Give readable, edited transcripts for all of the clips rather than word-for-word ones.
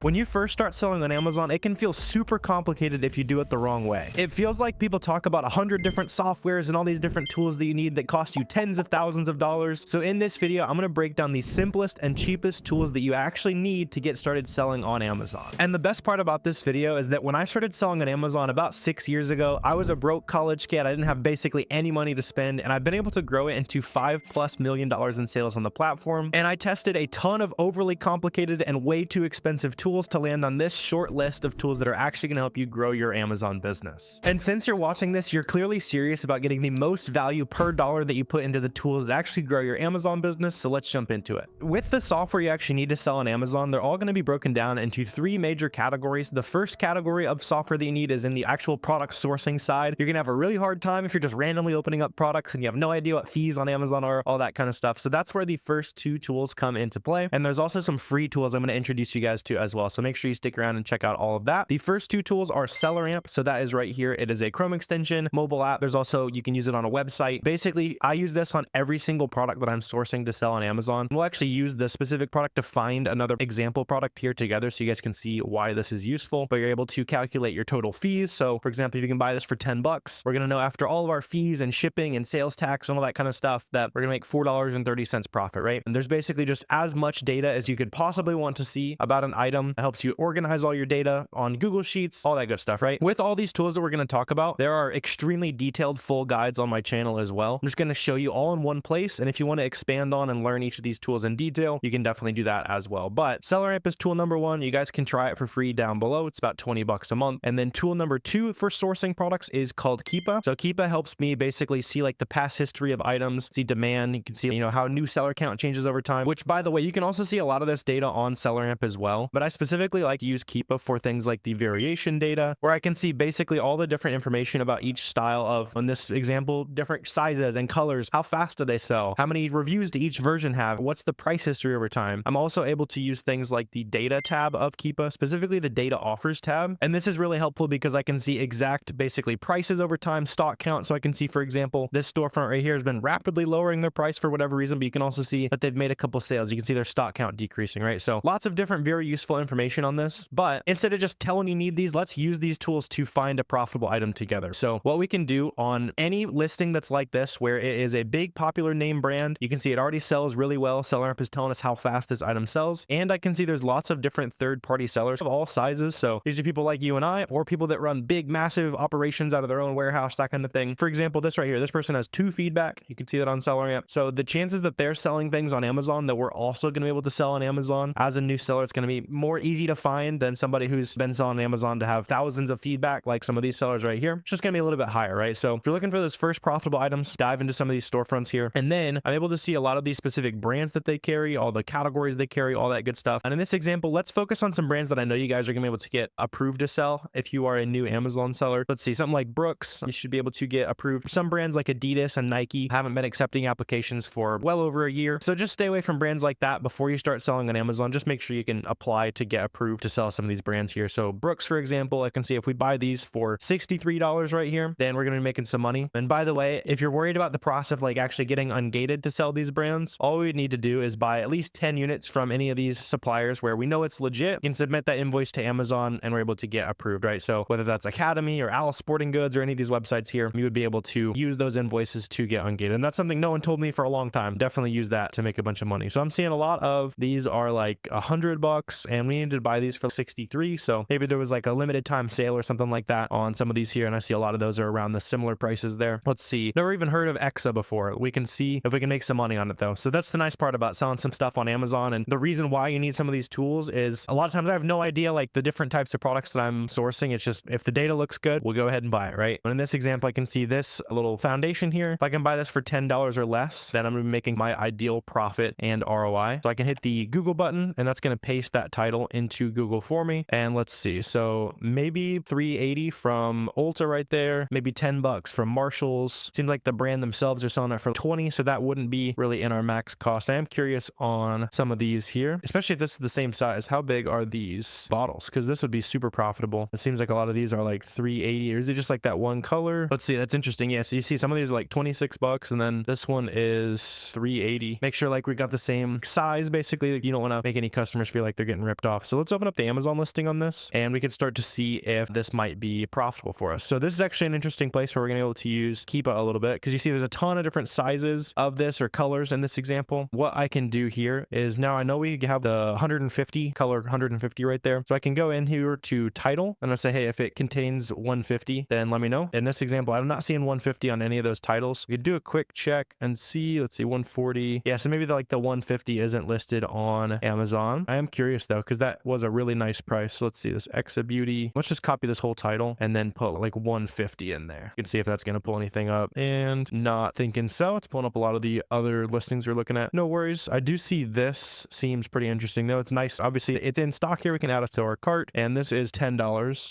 When you first start selling on Amazon, it can feel super complicated if you do it the wrong way. It feels like people talk about 100 different softwares and all these different tools that you need that cost you tens of thousands of dollars. So in this video, I'm going to break down the simplest and cheapest tools that you actually need to get started selling on Amazon. And the best part about this video is that when I started selling on Amazon about 6 years ago, I was a broke college kid. I didn't have basically any money to spend, and I've been able to grow it into $5+ million in sales on the platform. And I tested a ton of overly complicated and way too expensive tools to land on this short list of tools that are actually going to help you grow your Amazon business. And since you're watching this, you're clearly serious about getting the most value per dollar that you put into the tools that actually grow your Amazon business, so let's jump into it. With the software you actually need to sell on Amazon, they're all going to be broken down into 3 major categories. The first category of software that you need is in the actual product sourcing side. You're going to have a really hard time if you're just randomly opening up products and you have no idea what fees on Amazon are, all that kind of stuff. So that's where the first 2 tools come into play. And there's also some free tools I'm going to introduce you guys to as well. So make sure you stick around and check out all of that. The first 2 tools are SellerAmp. So that is right here. It is a Chrome extension, mobile app. There's also, you can use it on a website. Basically, I use this on every single product that I'm sourcing to sell on Amazon. We'll actually use the specific product to find another example product here together so you guys can see why this is useful, but you're able to calculate your total fees. So for example, if you can buy this for 10 bucks, we're going to know after all of our fees and shipping and sales tax and all that kind of stuff that we're going to make $4.30 profit, right? And there's basically just as much data as you could possibly want to see about an item. It helps you organize all your data on Google Sheets, all that good stuff, right? With all these tools that we're going to talk about, there are extremely detailed full guides on my channel as well. I'm just going to show you all in one place. And if you want to expand on and learn each of these tools in detail, you can definitely do that as well. But SellerAmp is tool number 1. You guys can try it for free down below. It's about 20 bucks a month. And then tool number 2 for sourcing products is called Keepa. So Keepa helps me basically see like the past history of items, see demand. You can see, how new seller count changes over time, which by the way, you can also see a lot of this data on SellerAmp as well. But I specifically like to use Keepa for things like the variation data, where I can see basically all the different information about each style of, in this example, different sizes and colors. How fast do they sell? How many reviews do each version have? What's the price history over time? I'm also able to use things like the data tab of Keepa, specifically the data offers tab. And this is really helpful because I can see exact basically prices over time, stock count. So I can see, for example, this storefront right here has been rapidly lowering their price for whatever reason, but you can also see that they've made a couple sales. You can see their stock count decreasing, right? So lots of different, very useful information on this. But instead of just telling you need these, let's use these tools to find a profitable item together. So what we can do on any listing that's like this, where it is a big popular name brand, you can see it already sells really well. SellerAmp is telling us how fast this item sells. And I can see there's lots of different third-party sellers of all sizes. So these are people like you and I, or people that run big, massive operations out of their own warehouse, that kind of thing. For example, this right here, this person has 2 feedback. You can see that on SellerAmp. So the chances that they're selling things on Amazon that we're also going to be able to sell on Amazon as a new seller, it's going to be more easy to find than somebody who's been selling on Amazon to have thousands of feedback like some of these sellers right here. It's just going to be a little bit higher, right? So if you're looking for those first profitable items, dive into some of these storefronts here. And then I'm able to see a lot of these specific brands that they carry, all the categories they carry, all that good stuff. And in this example, let's focus on some brands that I know you guys are going to be able to get approved to sell if you are a new Amazon seller. Let's see, something like Brooks, you should be able to get approved. Some brands like Adidas and Nike haven't been accepting applications for well over a year. So just stay away from brands like that before you start selling on Amazon. Just make sure you can apply to get approved to sell some of these brands here. So Brooks, for example, I can see if we buy these for $63 right here, then we're going to be making some money. And by the way, if you're worried about the process of like actually getting ungated to sell these brands, all we need to do is buy at least 10 units from any of these suppliers where we know it's legit. You can submit that invoice to Amazon and we're able to get approved, right? So whether that's Academy or Alice Sporting Goods or any of these websites here, you would be able to use those invoices to get ungated. And that's something no one told me for a long time. Definitely use that to make a bunch of money. So I'm seeing a lot of these are like $100 and we needed to buy these for 63. So maybe there was like a limited time sale or something like that on some of these here. And I see a lot of those are around the similar prices there. Let's see. Never even heard of Exa before. We can see if we can make some money on it though. So that's the nice part about selling some stuff on Amazon. And the reason why you need some of these tools is a lot of times I have no idea like the different types of products that I'm sourcing. It's just if the data looks good, we'll go ahead and buy it, right? But in this example, I can see this little foundation here. If I can buy this for $10 or less, then I'm going to be making my ideal profit and ROI. So I can hit the Google button and that's going to paste that title into Google for me. And let's see. So maybe 380 from Ulta right there, maybe 10 bucks from Marshalls. Seems like the brand themselves are selling it for 20. So that wouldn't be really in our max cost. I am curious on some of these here, especially if this is the same size. How big are these bottles? Because this would be super profitable. It seems like a lot of these are like 380, or is it just like that one color? Let's see. That's interesting. Yeah. So you see some of these are like 26 bucks and then this one is 380. Make sure like we got the same size basically. You don't want to make any customers feel like they're getting ripped off. off. So let's open up the Amazon listing on this, and we can start to see if this might be profitable for us. So this is actually an interesting place where we're gonna be able to use Keepa a little bit, because you see there's a ton of different sizes of this or colors in this example. What I can do here is, now I know we have the 150 color 150 right there. So I can go in here to title and I'll say, hey, if it contains 150, then let me know. In this example, I'm not seeing 150 on any of those titles. We could do a quick check and see, let's see, 140. Yeah, so maybe like the 150 isn't listed on Amazon. I am curious though, because that was a really nice price. So let's see, this Exa Beauty. Let's just copy this whole title and then put like 150 in there. You can see if that's going to pull anything up, and not thinking so. It's pulling up a lot of the other listings we're looking at. No worries. I do see this seems pretty interesting though. It's nice. Obviously it's in stock here. We can add it to our cart, and this is $10.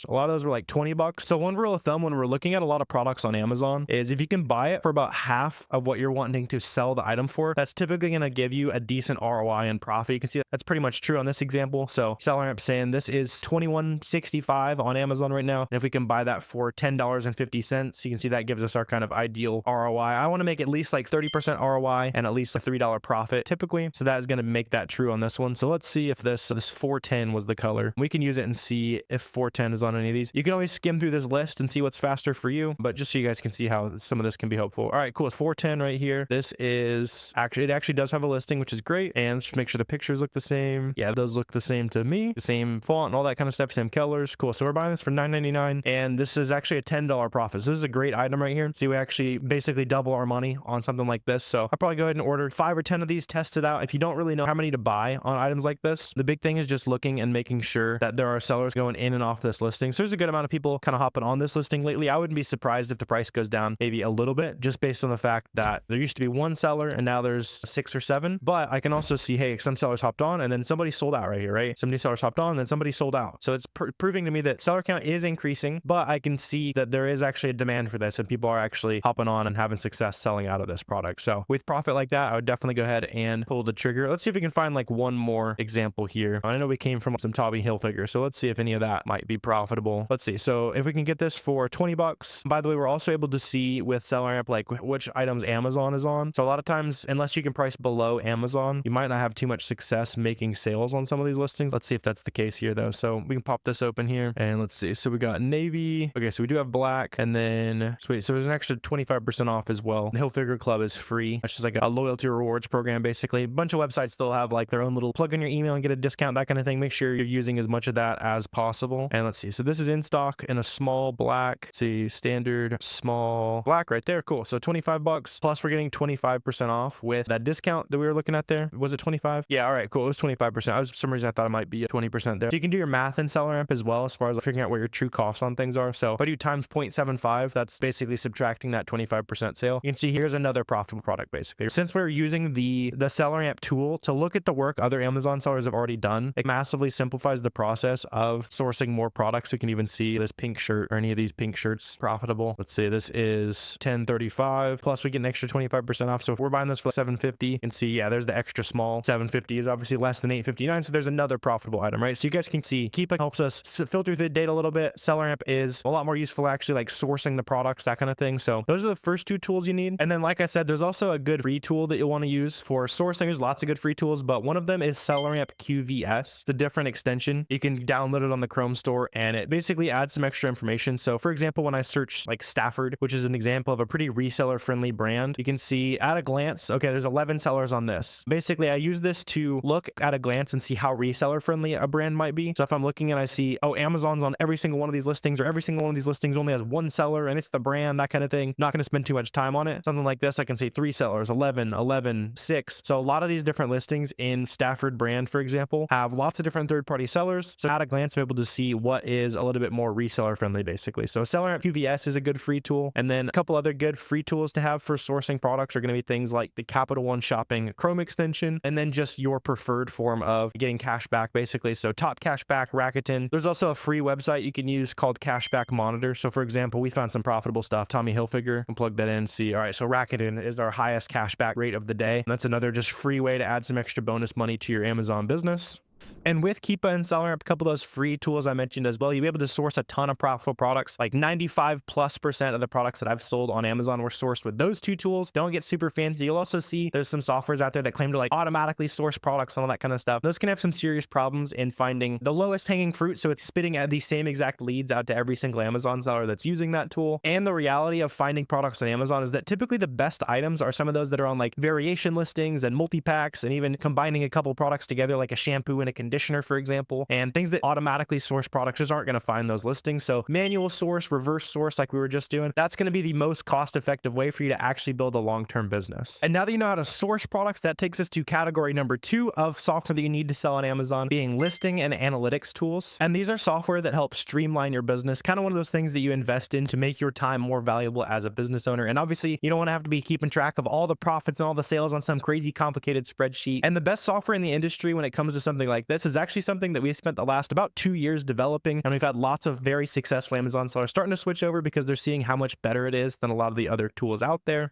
A lot of those were like 20 bucks. So one rule of thumb when we're looking at a lot of products on Amazon is if you can buy it for about half of what you're wanting to sell the item for, that's typically going to give you a decent ROI and profit. You can see that's pretty much true on this example. So SellerAmp saying this is $21.65 on Amazon right now. And if we can buy that for $10.50, you can see that gives us our kind of ideal ROI. I want to make at least like 30% ROI and at least a $3 profit typically. So that is going to make that true on this one. So let's see if this 410 was the color. We can use it and see if 410 is on any of these. You can always skim through this list and see what's faster for you, but just so you guys can see how some of this can be helpful. All right, cool. It's 410 right here. This is actually, it actually does have a listing, which is great. And let's just make sure the pictures look the same. Yeah, it does look the same to me. The same font and all that kind of stuff, same colors. Cool. So we're buying this for $9.99, and this is actually a $10 profit. So this is a great item right here. See, we actually basically double our money on something like this. So I'll probably go ahead and order 5 or 10 of these, test it out. If you don't really know how many to buy on items like this, the big thing is just looking and making sure that there are sellers going in and off this listing. So there's a good amount of people kind of hopping on this listing lately. I wouldn't be surprised if the price goes down maybe a little bit, just based on the fact that there used to be one seller and now there's 6 or 7. But I can also see, hey, some sellers hopped on and then somebody sold out right here, right? Some new sellers hopped on and then somebody sold out. So it's proving to me that seller count is increasing, but I can see that there is actually a demand for this and people are actually hopping on and having success selling out of this product. So with profit like that, I would definitely go ahead and pull the trigger. Let's see if we can find like one more example here. I know we came from some Tommy Hilfiger, so let's see if any of that might be profitable. Let's see. So if we can get this for 20 bucks, by the way, we're also able to see with SellerAmp like which items Amazon is on. So a lot of times, unless you can price below Amazon, you might not have too much success making sales on some of these listings. Let's see if that's the case here though. So we can pop this open here and let's see. So we got navy. Okay, so we do have black, and then sweet. So there's an extra 25% off as well. The Hilfiger Club is free. It's just like a loyalty rewards program basically. A bunch of websites still have like their own little plug in your email and get a discount, that kind of thing. Make sure you're using as much of that as possible. And let's see. So this is in stock in a small black. Let's see, standard small black right there. Cool. So 25 bucks plus we're getting 25% off with that discount that we were looking at there. Was it 25? Yeah. All right, cool. It was 25%. For some reason I thought it might be 20% there. So you can do your math in SellerAmp as well as far as figuring out what your true costs on things are. So if I do times 0.75, that's basically subtracting that 25% sale. You can see here's another profitable product basically. Since we're using the SellerAmp tool to look at the work other Amazon sellers have already done, it massively simplifies the process of sourcing more products. You can even see this pink shirt or any of these pink shirts profitable. Let's see, this is $10.35 plus we get an extra 25% off. So if we're buying this for $7.50, you can see, yeah, there's the extra small. $7.50 is obviously less than $8.59. So there's another profitable item, right? So you guys can see Keepa helps us filter the data a little bit. SellerAmp is a lot more useful actually, like sourcing the products, that kind of thing. So those are the first 2 tools you need. And then like I said, there's also a good free tool that you'll want to use for sourcing. There's lots of good free tools, but one of them is SellerAmp QVS. It's a different extension. You can download it on the Chrome store and it basically adds some extra information. So for example, when I search like Stafford, which is an example of a pretty reseller friendly brand, you can see at a glance, okay, there's 11 sellers on this. Basically, I use this to look at a glance and see how reseller friendly a brand might be. So if I'm looking and I see, oh, Amazon's on every single one of these listings, or every single one of these listings only has 1 seller and it's the brand, that kind of thing, not going to spend too much time on it. Something like this, I can say 3 sellers, 11, 6. So a lot of these different listings in Stafford brand, for example, have lots of different third-party sellers. So at a glance, I'm able to see what is a little bit more reseller friendly, basically. So SellerAmp QVS is a good free tool. And then a couple other good free tools to have for sourcing products are going to be things like the Capital One Shopping Chrome extension, and then just your preferred form of getting cash back, basically. So Top Cashback, Rakuten. There's also a free website you can use called Cashback Monitor. So for example, we found some profitable stuff. Tommy Hilfiger, can plug that in and see, all right, so Rakuten is our highest cashback rate of the day. And that's another just free way to add some extra bonus money to your Amazon business. And with Keepa and SellerAmp, a couple of those free tools I mentioned as well, you'll be able to source a ton of profitable products. Like 95+% of the products that I've sold on Amazon were sourced with those two tools. Don't get super fancy. You'll also see there's some softwares out there that claim to like automatically source products and all that kind of stuff. Those can have some serious problems in finding the lowest hanging fruit. So it's spitting at the same exact leads out to every single Amazon seller that's using that tool. And the reality of finding products on Amazon is that typically the best items are some of those that are on like variation listings and multi-packs, and even combining a couple products together, like a shampoo and a conditioner, for example, and things that automatically source products just aren't going to find those listings. So manual source, reverse source, like we were just doing, that's going to be the most cost-effective way for you to actually build a long-term business. And now that you know how to source products, that takes us to category number 2 of software that you need to sell on Amazon, being listing and analytics tools. And these are software that help streamline your business, kind of one of those things that you invest in to make your time more valuable as a business owner. And obviously, you don't want to have to be keeping track of all the profits and all the sales on some crazy complicated spreadsheet. And the best software in the industry when it comes to something like this is actually something that we spent the last about 2 years developing, and we've had lots of very successful Amazon sellers starting to switch over because they're seeing how much better it is than a lot of the other tools out there.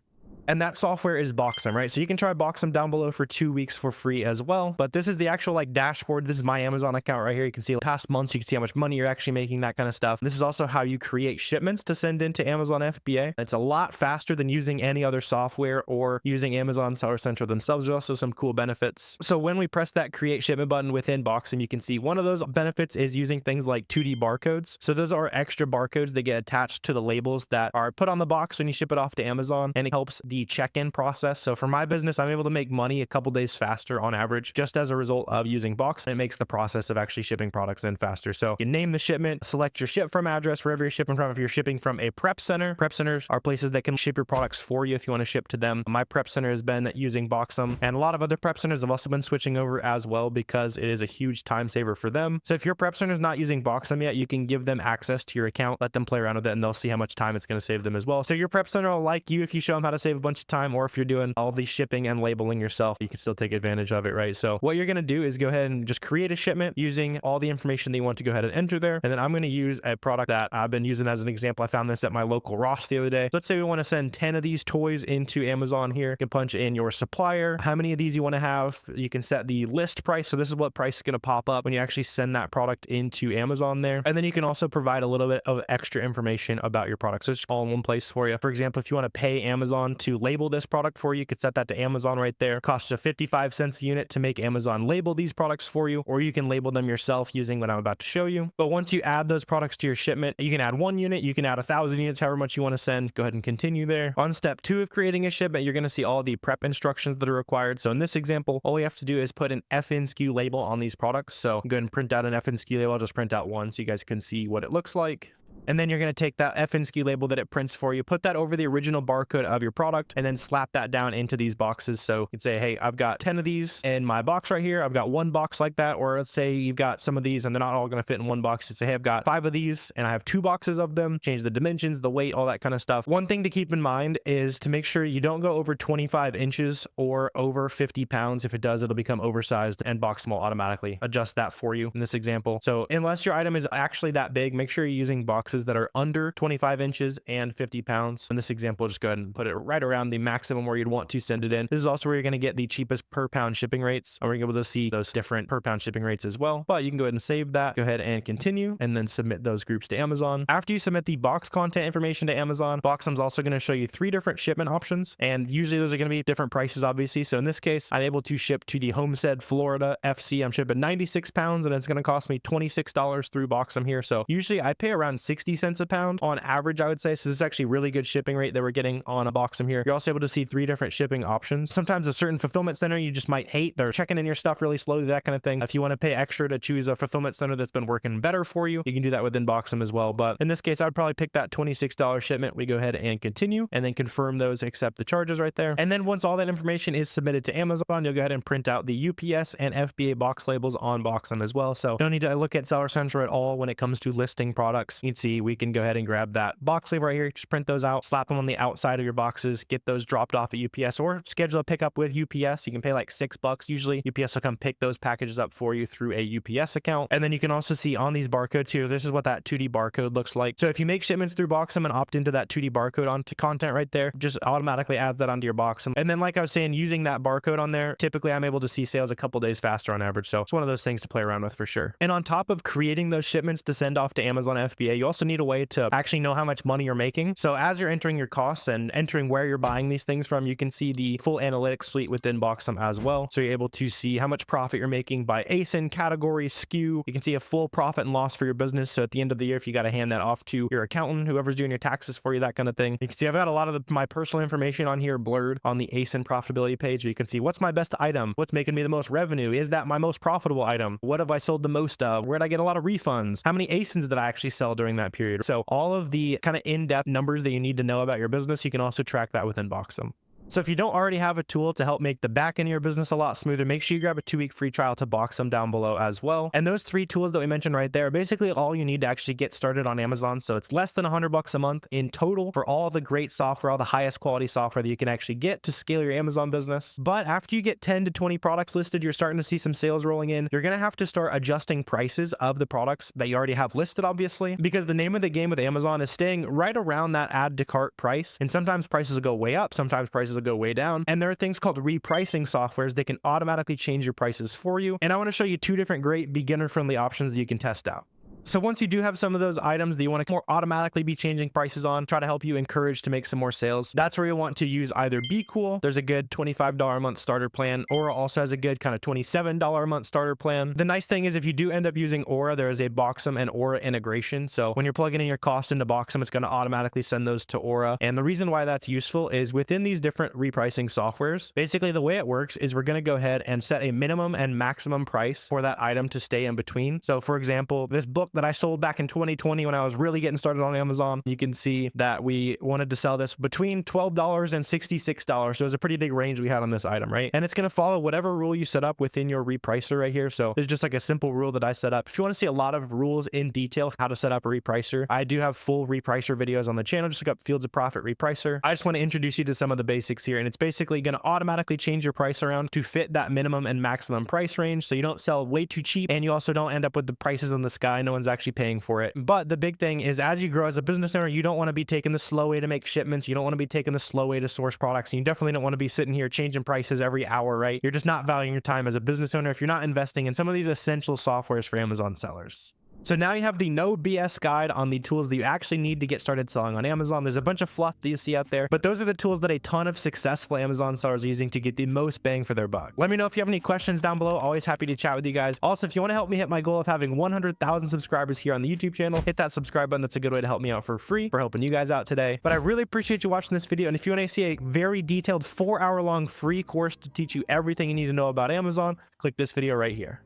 And that software is Boxem, right? So you can try Boxem down below for 2 weeks for free as well. But this is the actual like dashboard. This is my Amazon account right here. You can see past months. You can see how much money you're actually making, that kind of stuff. This is also how you create shipments to send into Amazon FBA. It's a lot faster than using any other software or using Amazon Seller Central themselves. There's also some cool benefits. So when we press that create shipment button within Boxem, you can see one of those benefits is using things like 2D barcodes. So those are extra barcodes that get attached to the labels that are put on the box when you ship it off to Amazon, and it helps the check-in process. So for my business, I'm able to make money a couple days faster on average just as a result of using Boxem. It makes the process of actually shipping products in faster. So you name the shipment, select your ship from address wherever you're shipping from. If you're shipping from a prep center, prep centers are places that can ship your products for you if you want to ship to them. My prep center has been using Boxem, and a lot of other prep centers have also been switching over as well because it is a huge time saver for them. So if your prep center is not using Boxem yet, you can give them access to your account, let them play around with it, and they'll see how much time it's going to save them as well. So your prep center will like you if you show them how to save a bunch of time, or if you're doing all the shipping and labeling yourself, you can still take advantage of it, right? So what you're going to do is go ahead and just create a shipment using all the information that you want to go ahead and enter there. And then I'm going to use a product that I've been using as an example. I found this at my local Ross the other day. So let's say we want to send 10 of these toys into Amazon here. You can punch in your supplier, how many of these you want to have. You can set the list price. So this is what price is going to pop up when you actually send that product into Amazon there. And then you can also provide a little bit of extra information about your product. So it's all in one place for you. For example, if you want to pay Amazon to label this product for you, could set that to Amazon right there. Costs you 55 cents a unit to make Amazon label these products for you, or you can label them yourself using what I'm about to show you. But once you add those products to your shipment, you can add 1 unit, you can add 1,000 units, however much you want to send. Go ahead and continue there. On step 2 of creating a shipment, you're going to see all the prep instructions that are required. So in this example, all we have to do is put an FNSKU label on these products. So go ahead and print out an FNSKU label. I'll just print out one so you guys can see what it looks like. And then you're going to take that FNSKU label that it prints for you, put that over the original barcode of your product, and then slap that down into these boxes. So you can say, hey, I've got 10 of these in my box right here. I've got 1 box like that. Or let's say you've got some of these and they're not all going to fit in 1 box. You say, hey, I've got 5 of these and I have 2 boxes of them. Change the dimensions, the weight, all that kind of stuff. One thing to keep in mind is to make sure you don't go over 25 inches or over 50 pounds. If it does, it'll become oversized, and Boxem will automatically adjust that for you in this example. So unless your item is actually that big, make sure you're using boxes that are under 25 inches and 50 pounds. In this example, just go ahead and put it right around the maximum where you'd want to send it in. This is also where you're going to get the cheapest per pound shipping rates, and we're able to see those different per pound shipping rates as well. But you can go ahead and save that, go ahead and continue, and then submit those groups to Amazon. After you submit the box content information to Amazon, Boxem's also going to show you 3 different shipment options, and usually those are going to be different prices, obviously. So in this case, I'm able to ship to the Homestead, Florida FC. I'm shipping 96 pounds, and it's going to cost me $26 through Boxem here. So usually I pay around 60 cents a pound on average, I would say. So this is actually really good shipping rate that we're getting on a Boxem here. You're also able to see 3 different shipping options. Sometimes a certain fulfillment center you just might hate, they're checking in your stuff really slowly, that kind of thing. If you want to pay extra to choose a fulfillment center that's been working better for you, you can do that within Boxem as well. But in this case, I'd probably pick that $26 shipment. We go ahead and continue, and then confirm those, accept the charges right there. And then once all that information is submitted to Amazon, you'll go ahead and print out the UPS and FBA box labels on Boxem as well. So no need to look at Seller Central at all when it comes to listing products. You can see see, we can go ahead and grab that box label right here, just print those out, slap them on the outside of your boxes, get those dropped off at UPS, or schedule a pickup with UPS. You can pay like $6 usually. UPS will come pick those packages up for you through a UPS account. And then you can also see on these barcodes here, this is what that 2D barcode looks like. So if you make shipments through Boxem and opt into that 2D barcode onto content right there, just automatically adds that onto your Boxem. And then like I was saying, using that barcode on there, typically I'm able to see sales a couple days faster on average. So it's one of those things to play around with for sure. And on top of creating those shipments to send off to Amazon FBA, you also need a way to actually know how much money you're making. So as you're entering your costs and entering where you're buying these things from, you can see the full analytics suite within Boxem as well. So you're able to see how much profit you're making by ASIN, category, SKU. You can see a full profit and loss for your business. So at the end of the year, if you got to hand that off to your accountant, whoever's doing your taxes for you, that kind of thing. You can see I've got a lot of my personal information on here blurred on the ASIN profitability page. You can see what's my best item, what's making me the most revenue, is that my most profitable item, what have I sold the most of, where did I get a lot of refunds, how many ASINs did I actually sell during that period. So all of the kind of in-depth numbers that you need to know about your business, you can also track that within Boxem. So if you don't already have a tool to help make the back end of your business a lot smoother, make sure you grab a 2-week free trial to Boxem down below as well. And those 3 tools that we mentioned right there are basically all you need to actually get started on Amazon. So it's less than $100 a month in total for all the great software, all the highest quality software that you can actually get to scale your Amazon business. But after you get 10 to 20 products listed, you're starting to see some sales rolling in. You're going to have to start adjusting prices of the products that you already have listed, obviously, because the name of the game with Amazon is staying right around that add to cart price. And sometimes prices will go way up, sometimes prices will go way down. And there are things called repricing softwares that can automatically change your prices for you. And I want to show you 2 different great beginner-friendly options that you can test out. So once you do have some of those items that you want to more automatically be changing prices on, try to help you encourage to make some more sales, that's where you want to use either Be Cool. There's a good $25 a month starter plan. Aura also has a good kind of $27 a month starter plan. The nice thing is if you do end up using Aura, there is a Boxem and Aura integration. So when you're plugging in your cost into Boxem, it's going to automatically send those to Aura. And the reason why that's useful is within these different repricing softwares, basically the way it works is we're going to go ahead and set a minimum and maximum price for that item to stay in between. So for example, this book that I sold back in 2020 when I was really getting started on Amazon, you can see that we wanted to sell this between $12 and $66. So it was a pretty big range we had on this item, right? And it's going to follow whatever rule you set up within your repricer right here. So there's just like a simple rule that I set up. If you want to see a lot of rules in detail, how to set up a repricer, I do have full repricer videos on the channel. Just look up Fields of Profit repricer. I just want to introduce you to some of the basics here. And it's basically going to automatically change your price around to fit that minimum and maximum price range. So you don't sell way too cheap and you also don't end up with the prices in the sky. No one's actually paying for it. But the big thing is as you grow as a business owner, you don't want to be taking the slow way to make shipments. You don't want to be taking the slow way to source products. And you definitely don't want to be sitting here changing prices every hour, right? You're just not valuing your time as a business owner if you're not investing in some of these essential softwares for Amazon sellers. So now you have the no BS guide on the tools that you actually need to get started selling on Amazon. There's a bunch of fluff that you see out there, but those are the tools that a ton of successful Amazon sellers are using to get the most bang for their buck. Let me know if you have any questions down below. Always happy to chat with you guys. Also, if you want to help me hit my goal of having 100,000 subscribers here on the YouTube channel, hit that subscribe button. That's a good way to help me out for free for helping you guys out today. But I really appreciate you watching this video. And if you want to see a very detailed 4-hour-long free course to teach you everything you need to know about Amazon, click this video right here.